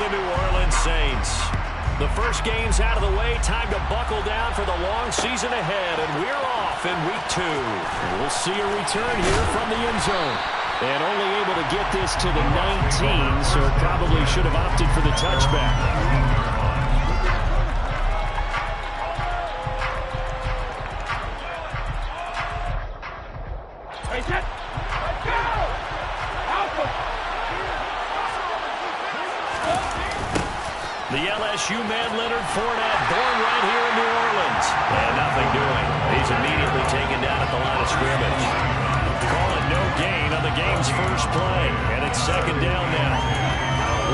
the New Orleans Saints. The first game's out of the way. Time to buckle down for the long season ahead, and we're off in week 2. We'll see a return here from the end zone. And only able to get this to the 19, so probably should have opted for the touchback. The LSU man, Leonard Fournette, born right here in New Orleans. And nothing doing. He's immediately taken down at the line of scrimmage. Call it no gain on the game's first play. And it's second down now.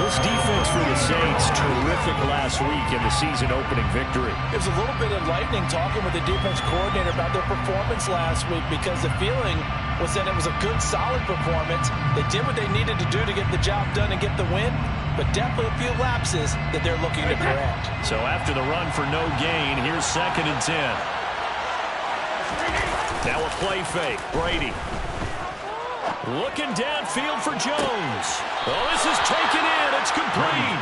This defense for the Saints, terrific last week in the season-opening victory. It was a little bit enlightening talking with the defense coordinator about their performance last week, because the feeling was that it was a good, solid performance. They did what they needed to do to get the job done and get the win, but definitely a few lapses that they're looking to correct. So after the run for no gain, here's 2nd and 10. Now a play fake. Brady. Looking downfield for Jones. Oh, this is taken in. It's complete.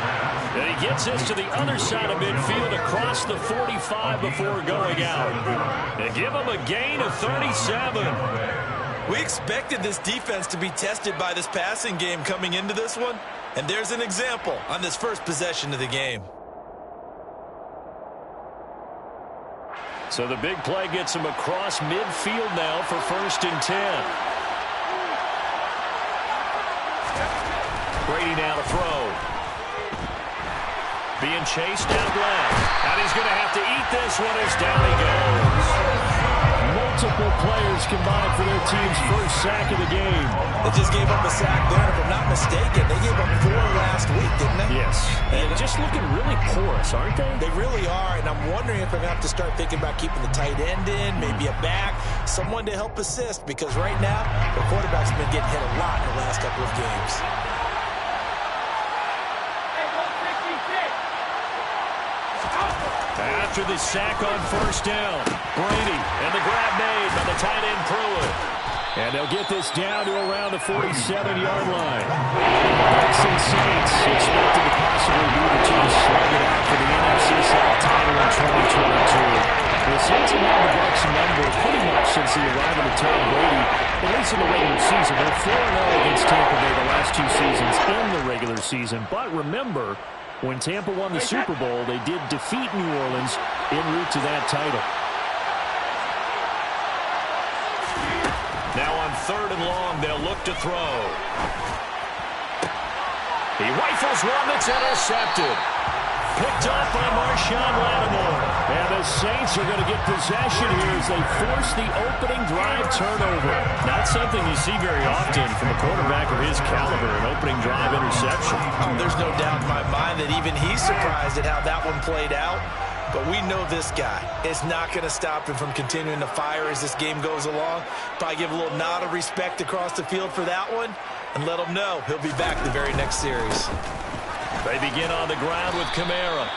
And he gets this to the other side of midfield across the 45 before going out. And give him a gain of 37. We expected this defense to be tested by this passing game coming into this one. And there's an example on this first possession of the game. So the big play gets him across midfield now for 1st and 10. Brady now to throw. Being chased out left. And he's going to have to eat this one as down he goes. Multiple players combined for their team's first sack of the game. They just gave up a sack there, and if I'm not mistaken, they gave up 4 last week, didn't they? Yes. And just looking really porous, aren't they? They really are, and I'm wondering if they're going to have to start thinking about keeping the tight end in, maybe a back, someone to help assist, because right now, the quarterback's been getting hit a lot in the last couple of games. After the sack on 1st down, Brady, and the grab made by the tight end Pruitt. And they'll get this down to around the 47-yard line. Texans Saints expected to possibly be the team slugging out for the NFC South title in 2022. The Saints have had the Bucs number pretty much since the arrival of Tom Brady, at least in the regular season. They're 4-0 against Tampa Bay the last 2 seasons in the regular season. But remember, when Tampa won the Super Bowl, they did defeat New Orleans en route to that title. Now on 3rd and long, they'll look to throw. He rifles one that's intercepted. Picked up by Marshawn Lattimore. And the Saints are going to get possession here as they force the opening drive turnover. Not something you see very often from a quarterback of his caliber, an opening drive interception. Oh, there's no doubt in my mind that even he's surprised at how that one played out. But we know this guy is not going to stop him from continuing to fire as this game goes along. Probably give a little nod of respect across the field for that one and let him know he'll be back the very next series. They begin on the ground with Kamara.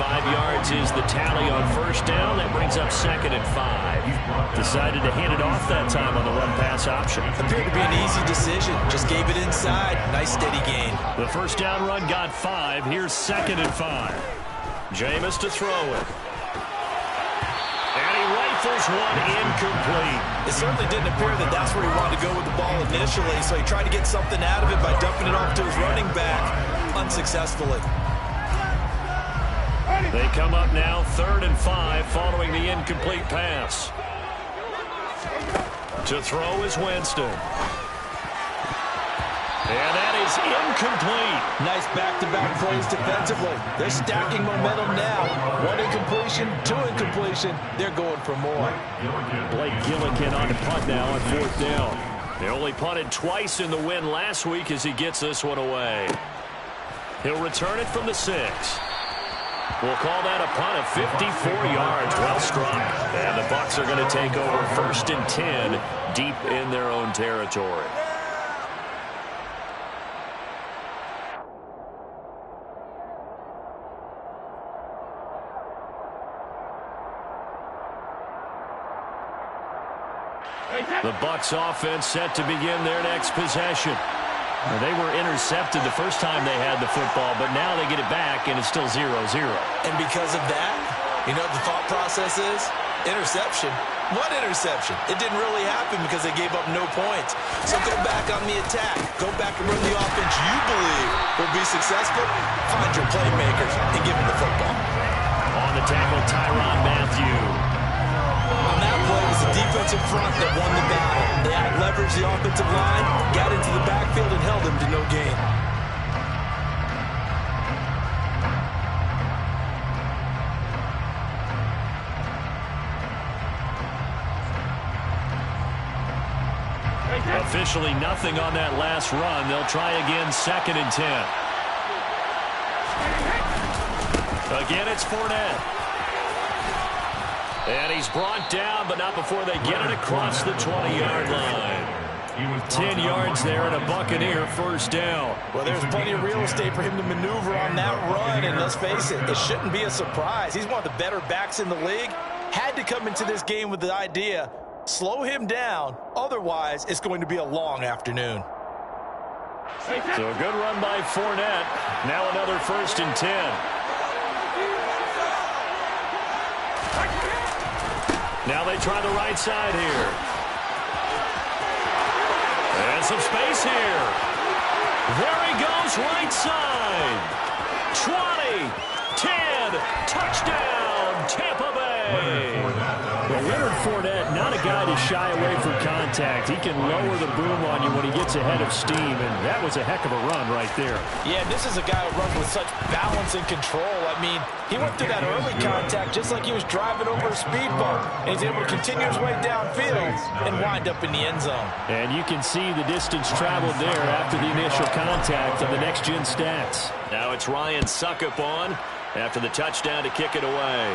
5 yards is the tally on 1st down. That brings up 2nd and 5. Decided to hand it off that time on the run-pass option. Appeared to be an easy decision. Just gave it inside. Nice steady gain. The 1st down run got 5. Here's 2nd and 5. Jameis to throw it. And he rifles one incomplete. It certainly didn't appear that that's where he wanted to go with the ball initially, so he tried to get something out of it by dumping it off to his running back unsuccessfully. They come up now 3rd and 5 following the incomplete pass. To throw is Winston. And that is incomplete. Nice back-to-back plays defensively. They're stacking momentum now. 1 incompletion, 2 incompletion. They're going for more. Blake Gillikin on the punt now on 4th down. They only punted twice in the win last week as he gets this one away. He'll return it from the 6. We'll call that a punt of 54 yards. Well struck. And the Bucs are going to take over 1st and 10 deep in their own territory. The Bucs offense set to begin their next possession. Well, they were intercepted the first time they had the football, but now they get it back, and it's still 0-0. And because of that, you know what the thought process is? Interception. What interception? It didn't really happen because they gave up no points. So go back on the attack. Go back and run the offense you believe will be successful. Find your playmakers and give them the football. On the tackle, Tyrann Mathieu. On that play, it was the defensive front that won the battle. They out-leveraged the offensive line, got into the backfield, and held them to no gain. Officially nothing on that last run. They'll try again, 2nd and 10. Again, it's Fournette. And he's brought down, but not before they get it across the 20-yard line. 10 yards there and a Buccaneer first down. Well, there's plenty of real estate for him to maneuver on that run, and let's face it, it shouldn't be a surprise. He's one of the better backs in the league. Had to come into this game with the idea, slow him down, otherwise it's going to be a long afternoon. So a good run by Fournette. Now another 1st and 10. Now they try the right side here. And some space here. There he goes, right side. 20, 10, touchdown, Tampa Bay. Well, Leonard Fournette, not a guy to shy away from contact. He can lower the boom on you when he gets ahead of steam, and that was a heck of a run right there. Yeah, this is a guy who runs with such balance and control. I mean, he went through that early contact just like he was driving over a speed bump, and he's able to continue his way downfield and wind up in the end zone. And you can see the distance traveled there after the initial contact on the next-gen stats. Now it's Ryan Succop on after the touchdown to kick it away.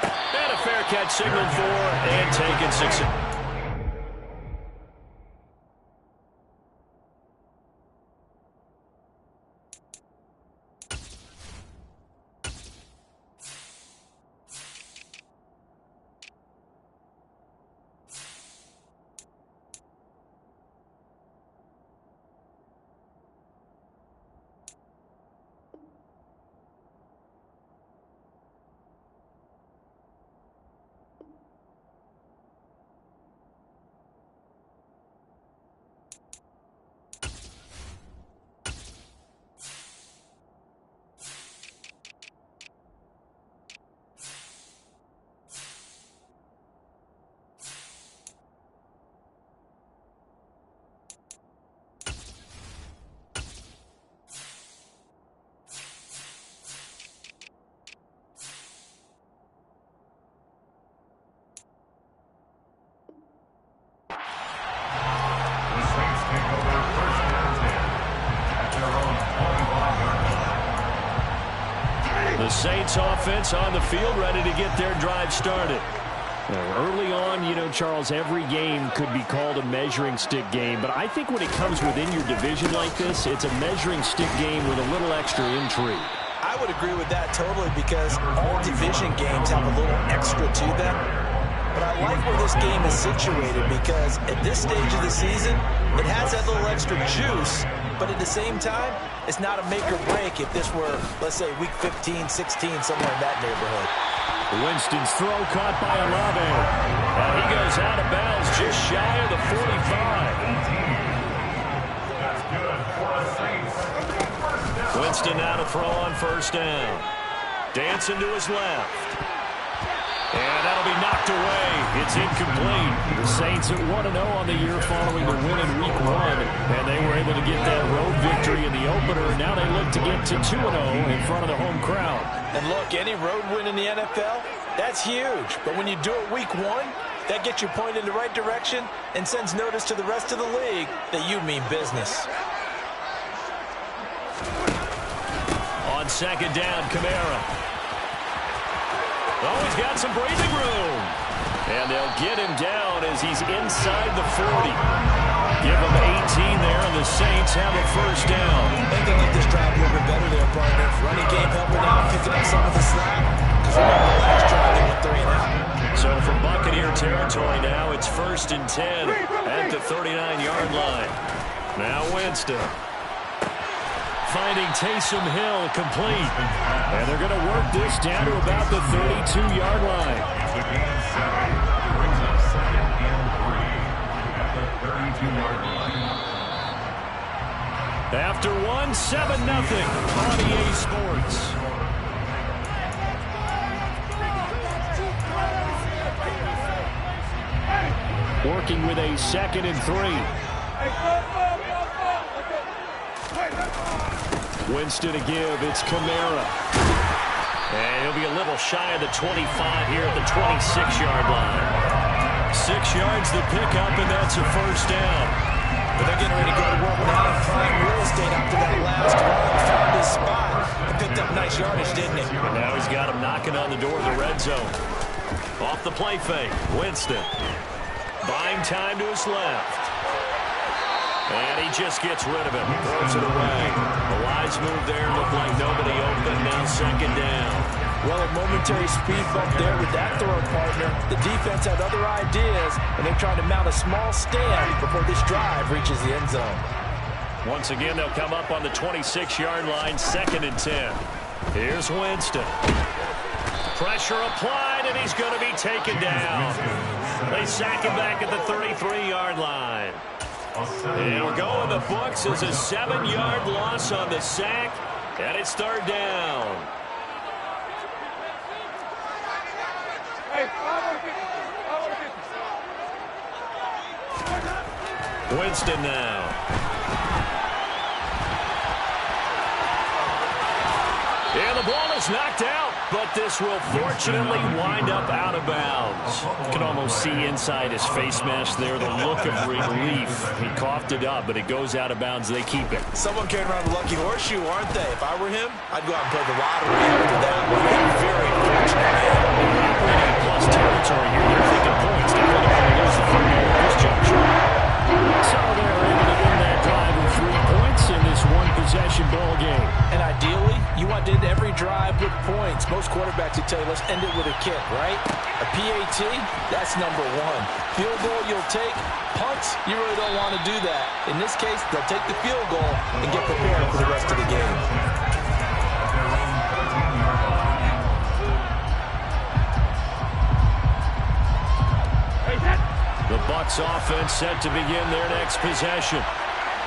And a fair catch signaled for and taken 6. The Saints offense on the field, ready to get their drive started. Early on, you know, Charles, every game could be called a measuring stick game, but I think when it comes within your division like this, it's a measuring stick game with a little extra intrigue. I would agree with that totally because all division games have a little extra to them. But I like where this game is situated because at this stage of the season, it has that little extra juice, but at the same time, it's not a make or break if this were, let's say, week 15, 16, somewhere in that neighborhood. Winston's throw caught by Olave. And he goes out of bounds just shy of the 45. Winston now to throw on first down. Dancing to his left. And that'll be knocked away. It's incomplete. The Saints at 1-0 on the year following the win in Week 1. And they were able to get that road victory in the opener. Now they look to get to 2-0 in front of the home crowd. And look, any road win in the NFL, that's huge. But when you do it Week 1, that gets you pointed in the right direction and sends notice to the rest of the league that you mean business. On second down, Kamara. Oh, he's got some breathing room. And they'll get him down as he's inside the 40. Give him 18 there, and the Saints have a first down. They can get this drive a little bit better there, partner. Running game helping out, picking up some of the slack. Because remember the last drive, they went 3 and out. So from Buccaneer territory now, it's 1st and 10 at the 39-yard line. Now Winston. finding Taysom Hill complete. And they're going to work this down to about the 32-yard line. Brings up 2nd and 3 at the 32-yard line. After 7-0 on EA Sports. Working with a 2nd and 3. Winston to give. It's Kamara. And he'll be a little shy of the 25 here at the 26-yard line. 6 yards the pickup, and that's a first down. But they're getting ready to go to work now in prime real estate after that last run. Found his spot and picked up nice yardage, didn't he? And now he's got him knocking on the door of the red zone. Off the play fake. Winston. Buying time to his left. And he just gets rid of it. Throws it away. A wise move there. Looked like nobody open. Now 2nd down. Well, a momentary speed bump there with that throw partner. The defense had other ideas, and they're trying to mount a small stand before this drive reaches the end zone. Once again, they'll come up on the 26-yard line, 2nd and 10. Here's Winston. Pressure applied, and he's going to be taken down. They sack him back at the 33-yard line. And we'll go in the books as a 7-yard loss on the sack, and it's 3rd down. Winston now. And the ball is knocked out, but this will fortunately wind up out of bounds. You can almost see inside his face mask there the look of relief. He coughed it up, but it goes out of bounds. They keep it. Someone carrying around the lucky horseshoe, aren't they? If I were him, I'd go out and play the lottery after that one. Very fortunate man. Operating plus territory here. They're thinking points. They're going to lose the football at this juncture. So they're able to win that drive with 3 points in this one-possession ball game. And ideally, you want to end every drive with points. Most quarterbacks would tell you, let's end it with a kick, right? A PAT, that's number 1. Field goal you'll take. Punts, you really don't want to do that. In this case, they'll take the field goal and get prepared for the rest of the game. The Bucs offense set to begin their next possession.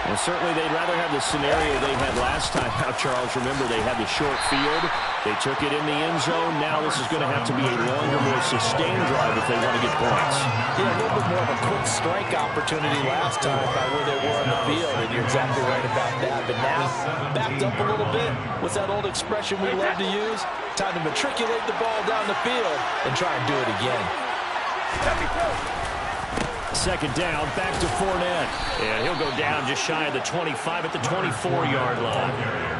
Well, certainly they'd rather have the scenario they had last time out, Charles. Remember, they had the short field. They took it in the end zone. Now this is going to have to be a longer, more sustained drive if they want to get points. Yeah, a little bit more of a quick strike opportunity last time by where they were on the field, and you're exactly right about that. But now, backed up a little bit. What's that old expression we love to use? Time to matriculate the ball down the field and try and do it again. 2nd down, back to Fournette. And he'll go down just shy of the 25 at the 24-yard line.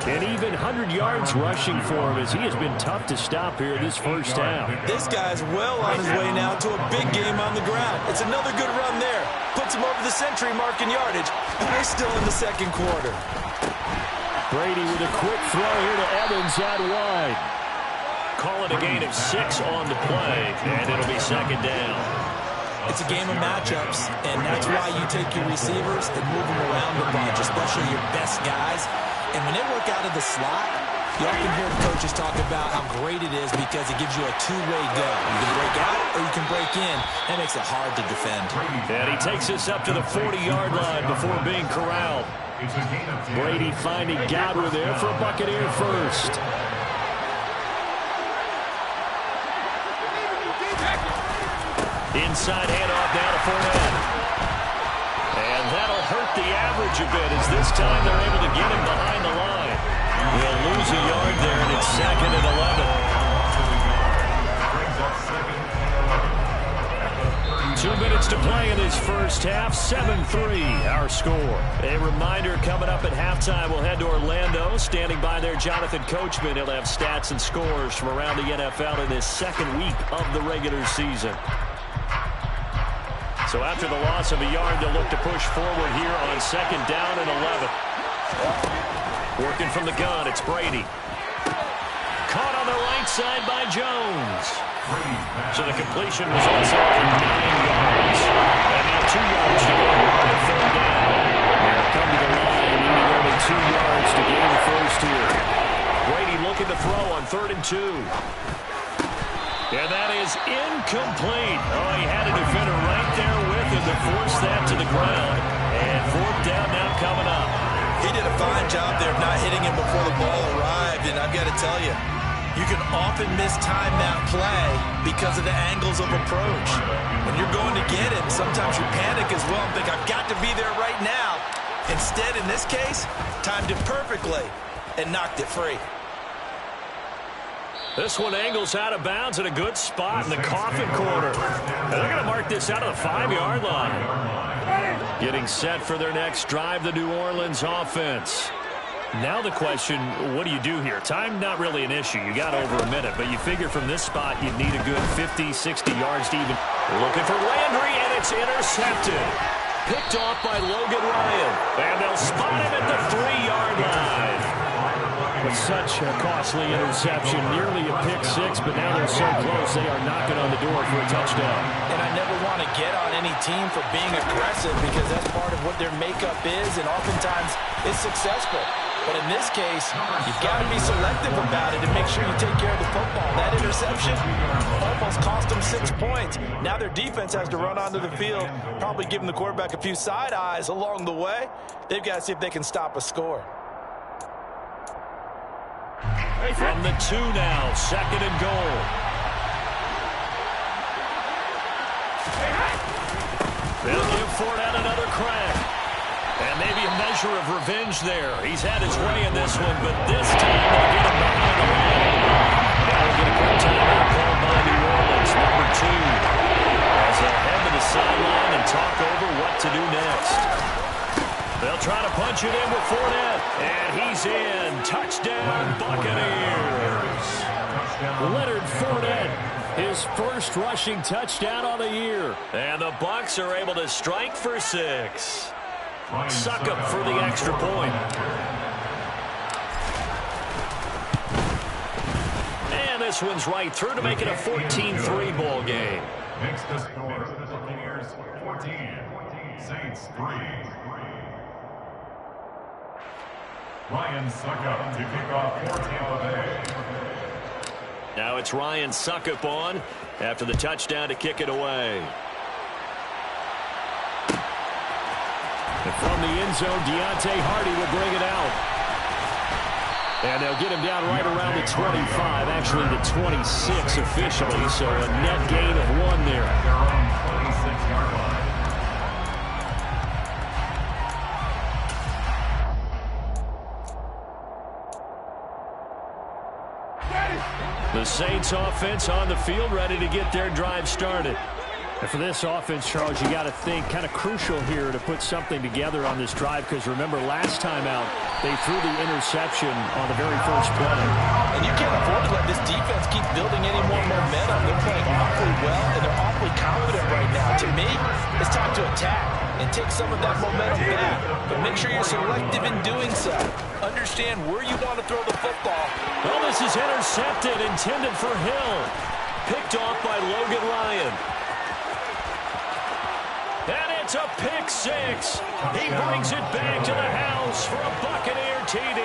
And even 100 yards rushing for him as he has been tough to stop here this first half. This guy's well on his way now to a big game on the ground. It's another good run there. Puts him over the century mark in yardage. And we're still in the 2nd quarter. Brady with a quick throw here to Evans out wide. Call it a gain of 6 on the play, and it'll be 2nd down. It's a game of matchups, and that's why you take your receivers and move them around a bunch, especially your best guys. And when they work out of the slot, you often hear the coaches talk about how great it is because it gives you a two-way go. You can break out or you can break in. That makes it hard to defend. And he takes us up to the 40-yard line before being corralled. Brady finding Godwin there for a Buccaneer first. Inside handoff down to Fournette. And that'll hurt the average a bit as this time they're able to get him behind the line. They'll lose a yard there, and it's 2nd and 11. 2 minutes to play in this first half. 7-3 our score. A reminder coming up at halftime, we'll head to Orlando. Standing by there, Jonathan Coachman. He'll have stats and scores from around the NFL in his 2nd week of the regular season. So after the loss of a yard, they'll look to push forward here on 2nd down and 11. Working from the gun, it's Brady. Caught on the right side by Jones. So the completion was also 9 yards. And now 2 yards to go on the 3rd down. Here come to the line, needing only 2 yards to gain the 3rd on 3rd and 2. And that is incomplete. Oh, he had a defender right there with him to force that to the ground. And 4th down now coming up. He did a fine job there of not hitting him before the ball arrived. And I've got to tell you, you can often mistime that play because of the angles of approach. When you're going to get him, sometimes you panic as well and think, I've got to be there right now. Instead, in this case, timed it perfectly and knocked it free. This one angles out of bounds in a good spot in the coffin corner. And they're going to mark this out of the 5-yard line. Getting set for their next drive, the New Orleans offense. Now the question, what do you do here? Time not really an issue. You got over a minute, but you figure from this spot you'd need a good 50, 60 yards to even. Looking for Landry, and it's intercepted. Picked off by Logan Ryan. And they'll spot him at the 3-yard line. With such a costly interception, nearly a pick-6, but now they're so close they are knocking on the door for a touchdown. And I never want to get on any team for being aggressive because that's part of what their makeup is, and oftentimes it's successful. But in this case, you've got to be selective about it and make sure you take care of the football. That interception almost cost them 6 points. Now their defense has to run onto the field, probably giving the quarterback a few side eyes along the way. They've got to see if they can stop a score. From the 2 now, 2nd and goal. They'll give Fournette another crack. And maybe a measure of revenge there. He's had his way in this one, but this time they'll get him behind the line. Now we'll get a quick timeout called by New Orleans, number 2. As they'll head to the sideline and talk over what to do next. They'll try to punch it in with Fournette. And he's in. Touchdown, Buccaneers. Leonard Fournette, his first rushing touchdown on the year. And the Bucs are able to strike for 6. Succop for the extra point. And this one's right through to make it a 14-3 ball game. Next to score, the Buccaneers 14, Saints 3. Ryan Succop to kick off for Tampa Bay. Now it's Ryan Succop on after the touchdown to kick it away. And from the end zone, Deontay Hardy will bring it out. And they'll get him down right around the 25, actually the 26 officially, so a net gain of 1 there. Their own 26-yard line. The Saints offense on the field, ready to get their drive started. And for this offense, Charles, you got to think kind of crucial here to put something together on this drive, because remember last time out they threw the interception on the very first play. And you can't afford to let this defense keep building any more momentum. They're playing awfully well, and they're awfully confident right now. To me, it's time to attack and take some of that momentum back. But make sure you're selective in doing so. Understand where you want to throw the football. Well, this is intercepted, intended for Hill. Picked off by Logan Ryan. And it's a pick 6. He brings it back to the house for a Buccaneer TD.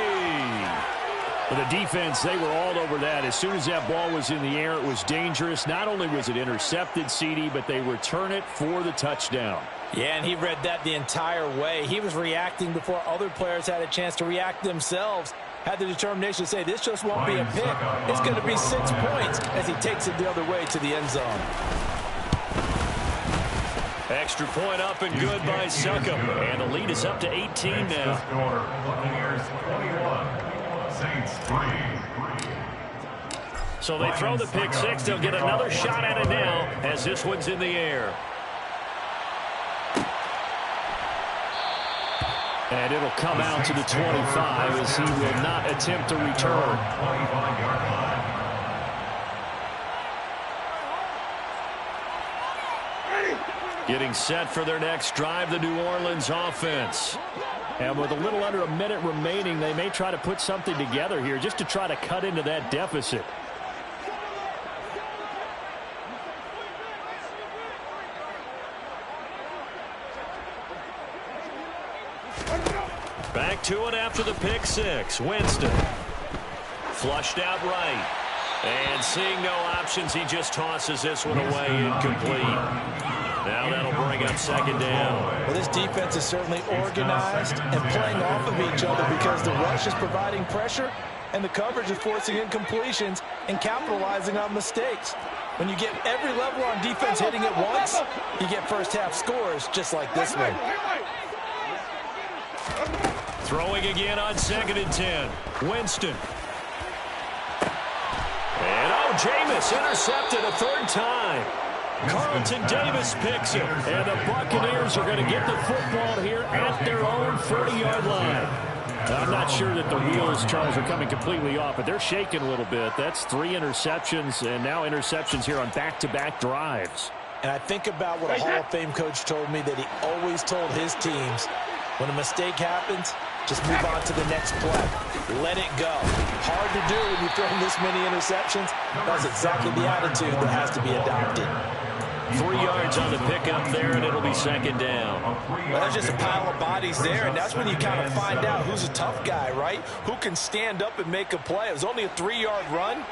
For the defense, they were all over that. As soon as that ball was in the air, it was dangerous. Not only was it intercepted, CD, but they return it for the touchdown. Yeah, and he read that the entire way. He was reacting before other players had a chance to react themselves. Had the determination to say, this just won't be a pick. It's going to be 6 points as he takes it the other way to the end zone. Extra point up and good by Succop. And the lead is up to 18 now. Buccaneers 21, Saints 3. So they throw the pick 6. They'll get another shot at it now as this one's in the air. And it'll come out to the 25 as he will not attempt to return. 25-yard line. Getting set for their next drive, the New Orleans offense. And with a little under a minute remaining, they may try to put something together here just to try to cut into that deficit. Back to it after the pick 6. Winston Flushed out right. And seeing no options, he just tosses this one away incomplete. Now that'll bring up second down. Well, this defense is certainly organized and playing off of each other because the rush is providing pressure and the coverage is forcing incompletions and capitalizing on mistakes. When you get every level on defense hitting at once, you get first half scores just like this one. Throwing again on 2nd and 10. Winston. And Jameis intercepted a third time. Carlton Davis picks it. And the Buccaneers are going to get the football here at their own 40-yard line. I'm not sure that the wheels, Charles, are coming completely off, but they're shaking a little bit. That's 3 interceptions, and now interceptions here on back-to-back drives. And I think about what a Hall of Fame coach told me that he always told his teams, when a mistake happens, just move on to the next play. Let it go. Hard to do when you throw this many interceptions. That's exactly the attitude that has to be adopted. 3 yards on the pickup there, and it'll be second down. Well, there's just a pile of bodies there, and that's when you kind of find out who's a tough guy, right? Who can stand up and make a play. It was only a 3-yard run,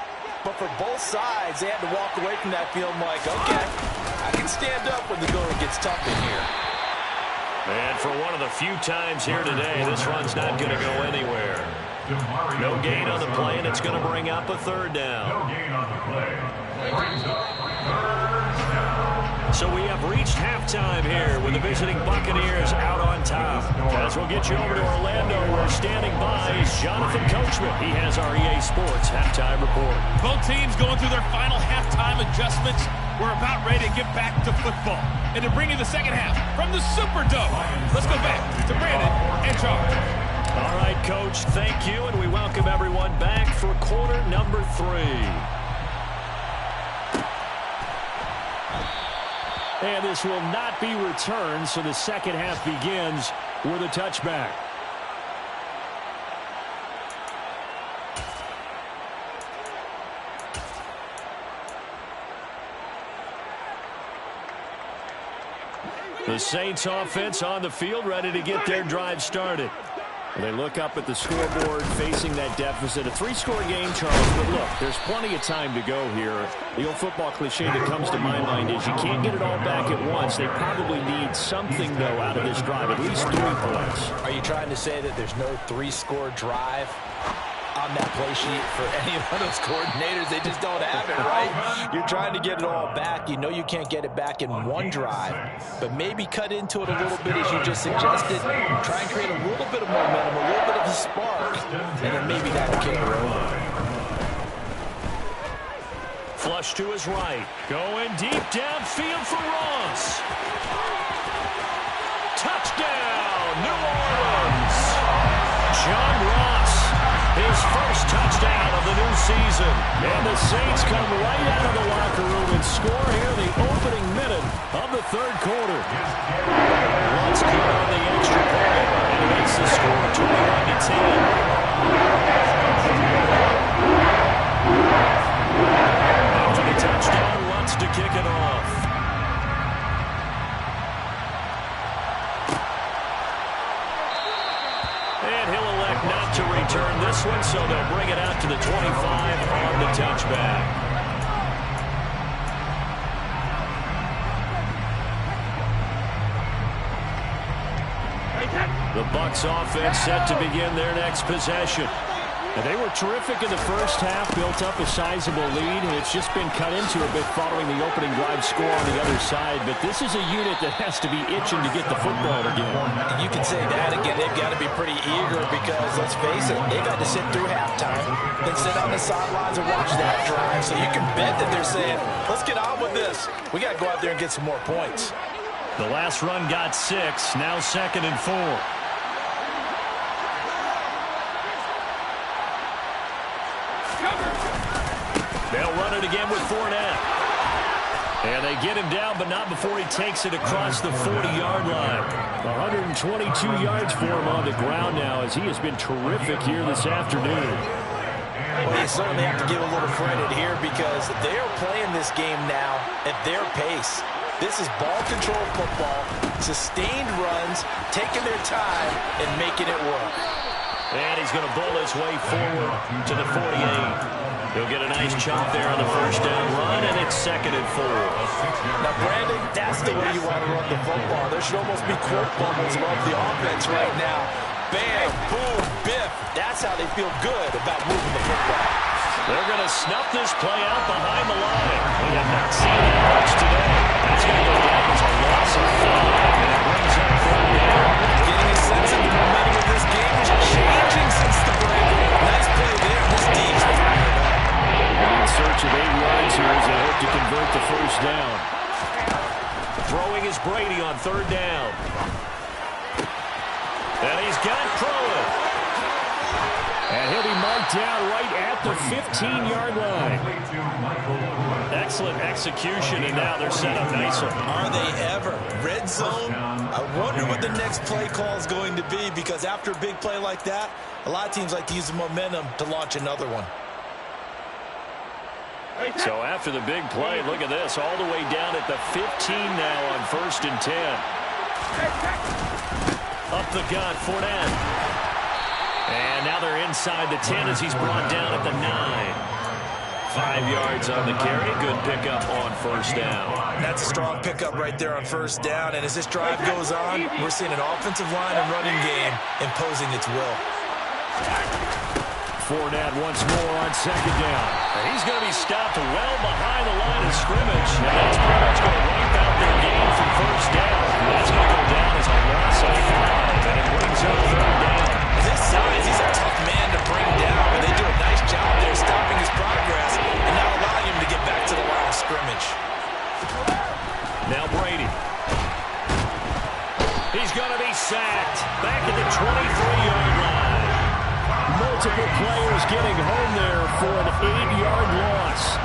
but for both sides, they had to walk away from that field like, okay, I can stand up when the going gets tough in here. And for one of the few times here today, this run's not going to go anywhere. No gain on the play, and it's going to bring up a third down. No gain on the play. Brings up third down. So we have reached halftime here with the visiting Buccaneers out on top. As we'll get you over to Orlando, where standing by is Jonathan Coachman. He has our EA Sports halftime report. Both teams going through their final halftime adjustments. We're about ready to get back to football. And to bring you the second half from the Superdome, let's go back to Brandon and Charles. All right, Coach, thank you, and we welcome everyone back for quarter number 3. And this will not be returned, so the second half begins with a touchback. The Saints offense on the field, ready to get their drive started. They look up at the scoreboard, facing that deficit. A 3-score game, Charles, but look, there's plenty of time to go here. The old football cliche that comes to my mind is you can't get it all back at once. They probably need something, though, out of this drive, at least 3 points. Are you trying to say that there's no 3-score drive on that play sheet for any of those coordinators? They just don't have it, right? You're trying to get it all back. You know you can't get it back in one drive, but maybe cut into it a little bit, as you just suggested. Try and create a little bit of momentum, a little bit of a spark, and then maybe that'll carry over. Flush to his right. Going deep downfield for Ross. Touchdown, New Orleans. John Ross, his first touchdown of the new season. And the Saints come right out of the locker room and score here in the opening minute of the third quarter. Once caught on the extra point, and it makes the score 21-10. After the touchdown, wants to kick it off. And he'll elect not to return this one, so they'll bring it out to the 25 on the touchback. The Bucs offense set to begin their next possession. And they were terrific in the first half, built up a sizable lead, and it's just been cut into a bit following the opening drive score on the other side. But this is a unit that has to be itching to get the football again. And you can say that again. They've got to be pretty eager because, let's face it, they've had to sit through halftime, then sit on the sidelines and watch that drive. So you can bet that they're saying, let's get on with this. We got to go out there and get some more points. The last run got 6, now 2nd and 4. They'll run it again with Fournette. And they get him down, but not before he takes it across the 40-yard line. 122 yards for him on the ground now, as he has been terrific here this afternoon. Well, you certainly have to give a little credit here because they are playing this game now at their pace. This is ball control football, sustained runs, taking their time, and making it work. And he's going to bull his way forward to the 48. He'll get a nice chunk there on the first down run, and it's 2nd and 4. Now, Brandon, that's the way you want to run the football. There should almost be quote bubbles above the offense right now. Bam, boom, biff. That's how they feel good about moving the football. They're going to snuff this play out behind the line. We have not seen that much today. That's going to go down as a loss of 5, and it brings up 3rd down. Getting a sense of the momentum of this game is changing since the break. Nice play there. This team's fired up. In search of 8 yards here as they hope to convert the first down. Throwing is Brady on 3rd down. And he's got Pruitt. And he'll be marked down right at the 15-yard line. Excellent execution, and now they're set up nicely. Are they ever? Red zone? I wonder what the next play call is going to be, because after a big play like that, a lot of teams like to use the momentum to launch another one. So after the big play, look at this, all the way down at the 15 now on 1st and 10. Up the gut, Fournette. And now they're inside the 10 as he's brought down at the 9. 5 yards on the carry. Good pickup on 1st down. That's a strong pickup right there on 1st down. And as this drive goes on, we're seeing an offensive line and running game imposing its will. Fournette once more on 2nd down. He's going to be stopped well behind the line of scrimmage. And that's pretty much going to wipe out their game from 1st down. That's going to go down as a loss of 5. And it brings up 3rd down. This size, he's a tough man to bring down. But they do a nice job there stopping his progress and not allowing him to get back to the line of scrimmage. Now Brady. He's going to be sacked. Back at the 23-yard line. Multiple players getting home there for an 8-yard loss.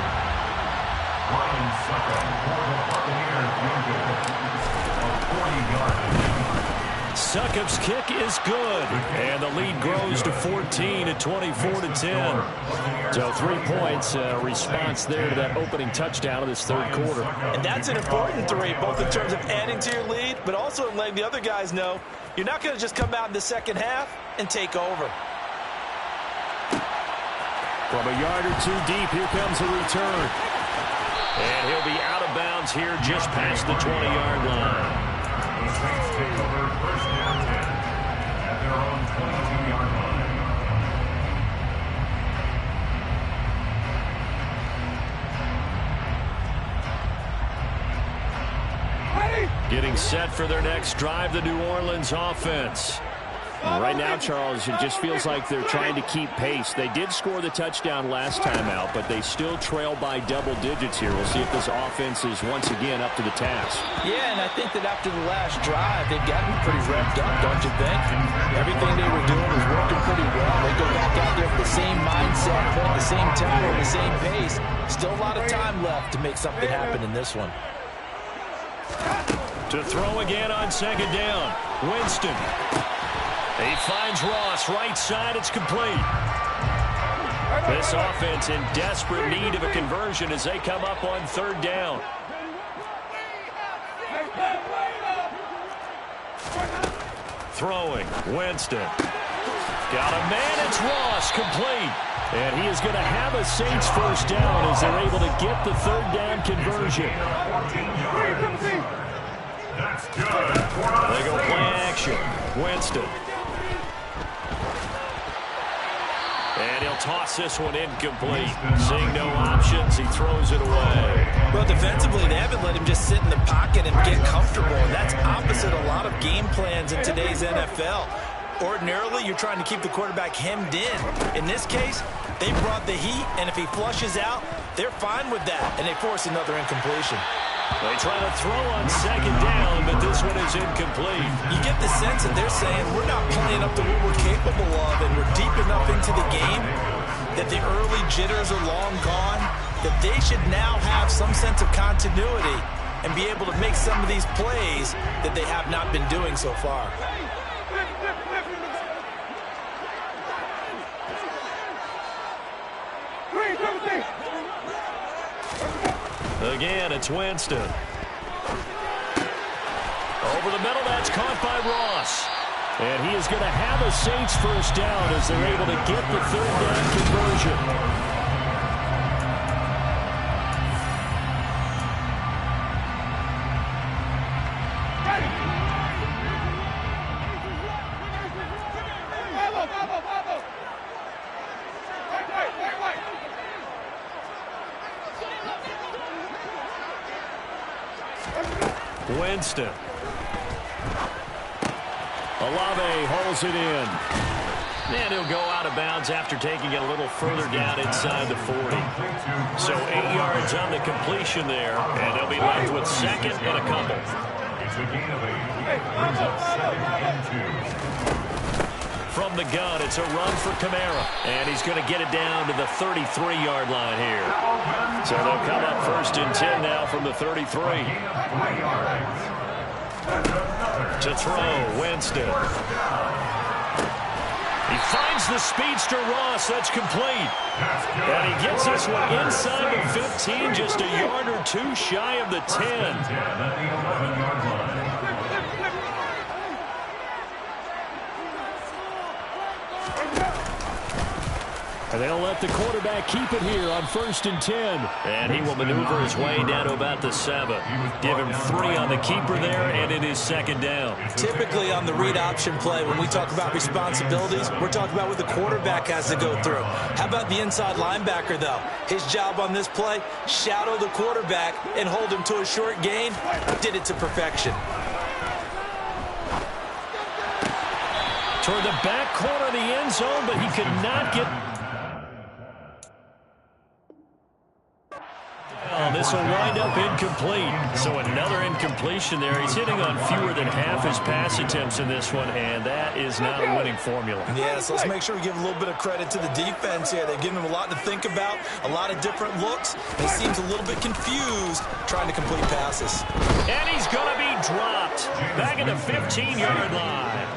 Succop's kick is good, and the lead grows to 14 at 24-10. So 3 points, response there to that opening touchdown of this 3rd quarter. And that's an important 3, both in terms of adding to your lead, but also in letting the other guys know you're not going to just come out in the second half and take over. From a yard or 2 deep, here comes a return. And he'll be out of bounds here just past the 20-yard line. The Saints take over 1st and 10 at their own 22-yard line. Getting set for their next drive, the New Orleans offense. Right now, Charles, it just feels like they're trying to keep pace. They did score the touchdown last time out, but they still trail by double digits here. We'll see if this offense is once again up to the task. Yeah, and I think that after the last drive, they've gotten pretty revved up, don't you think? Everything they were doing was working pretty well. They go back out there with the same mindset, the same tempo, the same pace. Still a lot of time left to make something happen in this one. To throw again on 2nd down, Winston. He finds Ross, right side, it's complete. This offense in desperate need of a conversion as they come up on 3rd down. Throwing, Winston. Got a man, it's Ross, complete. And he is going to have a Saints 1st down as they're able to get the 3rd down conversion. That's good. They go play action. Winston. And he'll toss this one incomplete. Seeing no options, he throws it away. Well, defensively, they haven't let him just sit in the pocket and get comfortable. And that's opposite a lot of game plans in today's NFL. Ordinarily, you're trying to keep the quarterback hemmed in. In this case, they brought the heat, and if he flushes out, they're fine with that, and they force another incompletion. They try to throw on 2nd down, but this one is incomplete. You get the sense that they're saying we're not playing up to what we're capable of, and we're deep enough into the game that the early jitters are long gone, that they should now have some sense of continuity and be able to make some of these plays that they have not been doing so far. Again, it's Winston. Over the middle, that's caught by Ross. And he is going to have a Saints first down as they're able to get the third down conversion. Winston. Olave holds it in. And he'll go out of bounds after taking it a little further down inside the 40. So 8 yards on the completion there, and they'll be left with second and a couple. It's a gain of 8. Brings up 2nd and 2. From the gun, it's a run for Kamara. And he's going to get it down to the 33-yard line here. So they'll come up 1st and 10 now from the 33. To throw, Winston. He finds the speedster Ross. That's complete. And he gets this one inside the 15, just a yard or two shy of the 10. At the 11-yard line. And they'll let the quarterback keep it here on 1st and 10. And he will maneuver his way down to about the 7. Give him 3 on the keeper there, and it is 2nd down. Typically on the read option play, when we talk about responsibilities, we're talking about what the quarterback has to go through. How about the inside linebacker, though? His job on this play, shadow the quarterback and hold him to a short gain. Did it to perfection. Toward the back corner of the end zone, but he could not get... This will wind up incomplete. So another incompletion there. He's hitting on fewer than half his pass attempts in this one, and that is not a winning formula. Yes, let's make sure we give a little bit of credit to the defense here. They've given him a lot to think about, a lot of different looks. He seems a little bit confused trying to complete passes. And he's going to be dropped back at the 15-yard line.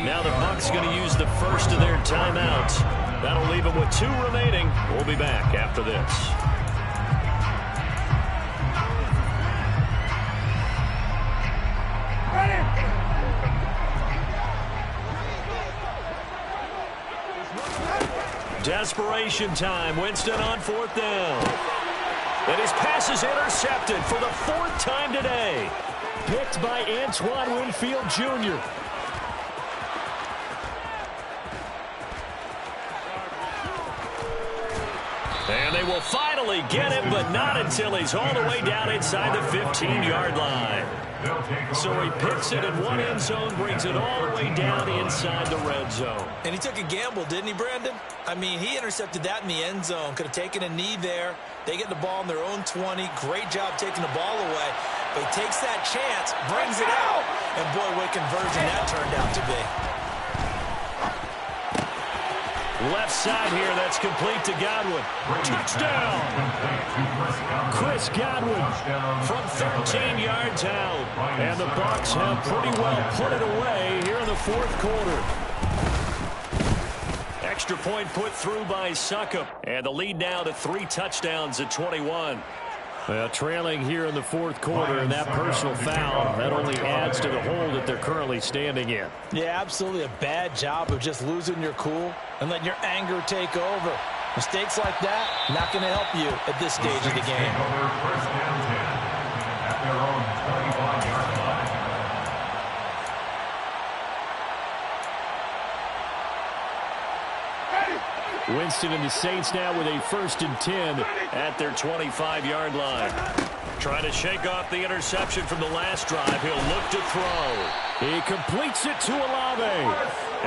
Now the Bucs going to use the first of their timeouts. That'll leave them with 2 remaining. We'll be back after this. Desperation time. Winston on 4th down. And his pass is intercepted for the 4th time today. Picked by Antoine Winfield Jr. And they will finally get him, but not until he's all the way down inside the 15-yard line. So he picks it in one end zone, brings it all the way down inside the red zone. And he took a gamble, didn't he, Brandon? I mean, he intercepted that in the end zone. Could have taken a knee there. They get the ball on their own 20. Great job taking the ball away. But he takes that chance, brings it out, and boy, what conversion that turned out to be. Left side here, that's complete to Godwin. Touchdown! Chris Godwin from 13 yards out. And the Bucs have pretty well put it away here in the 4th quarter. Extra point put through by Succop. And the lead now to 3 touchdowns at 21. Well, trailing here in the 4th quarter, and that personal foul, that only adds to the hole that they're currently standing in. Yeah, absolutely a bad job of just losing your cool and letting your anger take over. Mistakes like that, not going to help you at this stage of the game. First down 10 at their own 25-yard line. Winston and the Saints now with a 1st and 10 at their 25-yard line. Trying to shake off the interception from the last drive. He'll look to throw. He completes it to Olave.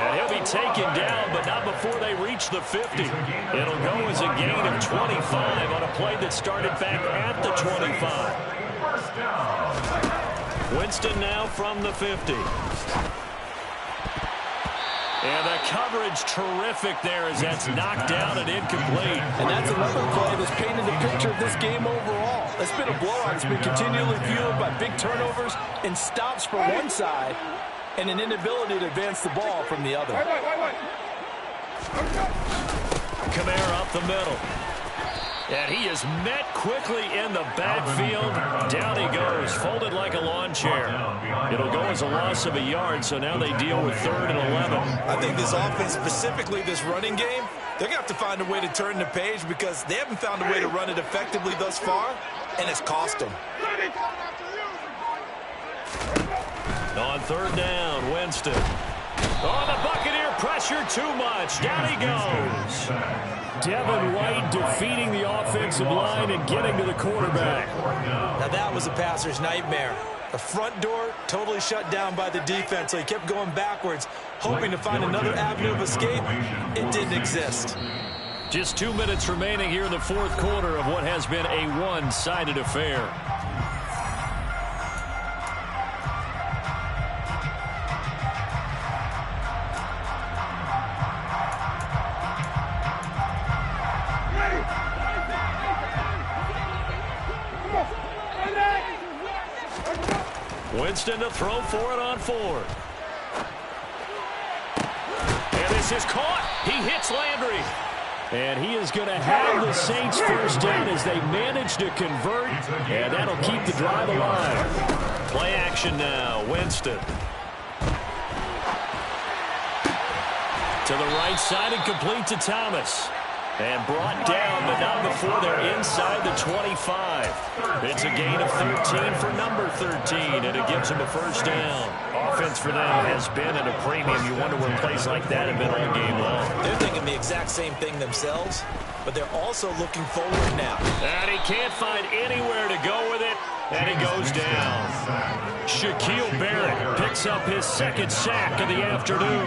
And he'll be taken down, but not before they reach the 50. It'll go as a gain of 25 on a play that started back at the 25. Winston now from the 50. And the coverage terrific there as that's knocked down and incomplete. And that's another play that's painted the picture of this game overall. It's been a blowout. It's been continually fueled by big turnovers and stops from one side and an inability to advance the ball from the other. Kamara up the middle. And he is met quickly in the backfield. Down he goes, folded like a lawn chair. It'll go as a loss of a yard, so now they deal with 3rd and 11. I think this offense, specifically this running game, they're going to have to find a way to turn the page because they haven't found a way to run it effectively thus far, and it's cost them. On 3rd down, Winston. Oh, the Buccaneer pressure too much. Down he goes. Devin White defeating the offensive line and getting to the quarterback. Now that was a passer's nightmare. The front door totally shut down by the defense, so he kept going backwards, hoping to find another avenue of escape. It didn't exist. Just 2 minutes remaining here in the 4th quarter of what has been a one-sided affair. Winston to throw for it on 4th. And this is caught. He hits Landry. And he is going to have the Saints first down as they manage to convert. And that'll keep the drive alive. Play action now. Winston. To the right side and complete to Thomas. And brought down, but not before they're inside the 25. It's a gain of 13 for number 13, and it gives them a first down. Offense for them has been at a premium. You wonder where plays like that have been all game long. They're thinking the exact same thing themselves, but they're also looking forward now. And he can't find anywhere to go with it, and he goes down. Shaquille Barrett picks up his 2nd sack of the afternoon.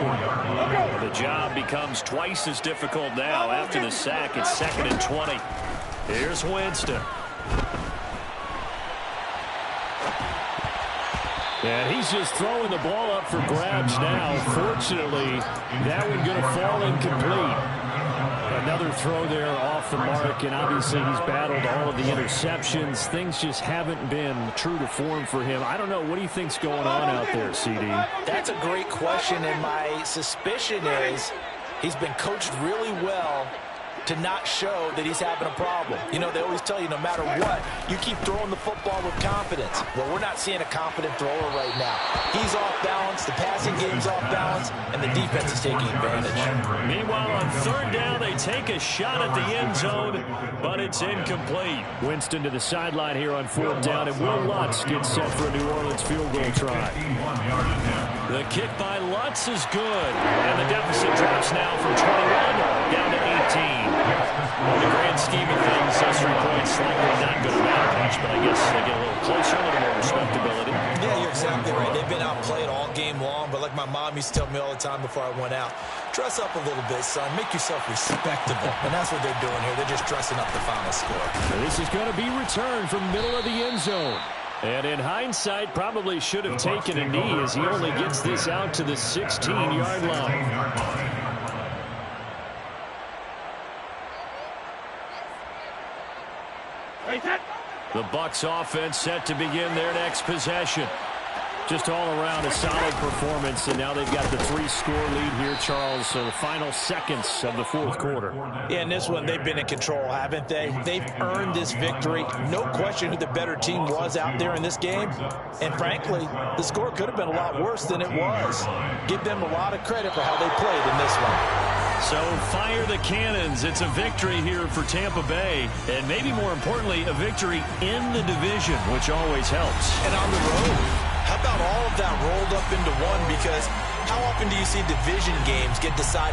The job becomes twice as difficult now. After the sack, it's 2nd and 20. Here's Winston. And he's just throwing the ball up for grabs now. Fortunately, that one going to fall incomplete. Another throw there off the mark, and obviously he's battled all of the interceptions. Things just haven't been true to form for him. I don't know. What do you think's going on out there, CD? That's a great question, and my suspicion is he's been coached really well to not show that he's having a problem. You know, they always tell you no matter what, you keep throwing the football with confidence. Well, we're not seeing a confident thrower right now. He's off balance, the passing game's off balance, and the defense is taking advantage. Meanwhile, on 3rd down, they take a shot at the end zone, but it's incomplete. Winston to the sideline here on 4th down, and Will Lutz gets set for a New Orleans field goal try. The kick by Lutz is good, and the deficit drops now from 21 down to 18. In the grand scheme of things, those 3 points likely not going to matter much, but I guess they get a little closer, a little more respectability. Yeah, you're exactly right. They've been outplayed all game long, but like my mom used to tell me all the time before I went out, dress up a little bit, son. Make yourself respectable. And that's what they're doing here. They're just dressing up the final score. And this is going to be returned from middle of the end zone. And in hindsight, probably should have taken a knee as he only gets this out to the 16-yard line. The Bucs offense set to begin their next possession. Just all around a solid performance, and now they've got the 3-score lead here, Charles. So the final seconds of the 4th quarter. Yeah, in this one, they've been in control, haven't they? They've earned this victory. No question who the better team was out there in this game. And frankly, the score could have been a lot worse than it was. Give them a lot of credit for how they played in this one. So fire the cannons. It's a victory here for Tampa Bay. And maybe more importantly, a victory in the division, which always helps. And on the road, how about all of that rolled up into one? Because how often do you see division games get decided